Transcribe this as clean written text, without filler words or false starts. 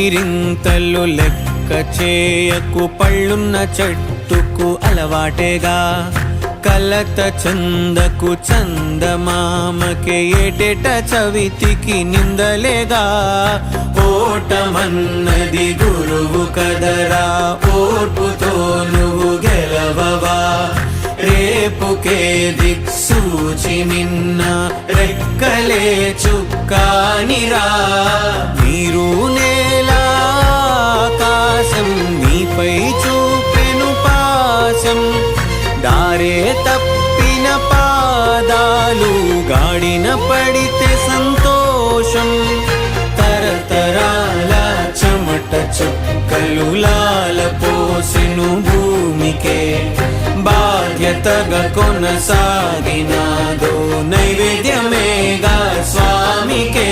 రింతలు లెక్క చేయకు, పళ్ళున్న చెట్టుకు అలవాటేగా. కలత చందకు చందమామకే ఏటేట చవితికి నిందలేగా. ఓటమన్నది గురువు కదరా, ఓర్పుతో నువ్వు గెలవవా. రేపుకే దిక్సూచి నిన్న రెక్కలే చుక్కానిరా. నీరు నేల ఆకాశం నీపై చూపెను పాశం. దారే తప్పిన పాదాలు గాడిన పడితే సంతోషం. తరతరాల చెమట చుక్కలు లాల పోసెను భూమికే. బాధ్యతగా కొనసాగినాదో నైవేద్యమేగా స్వామికే.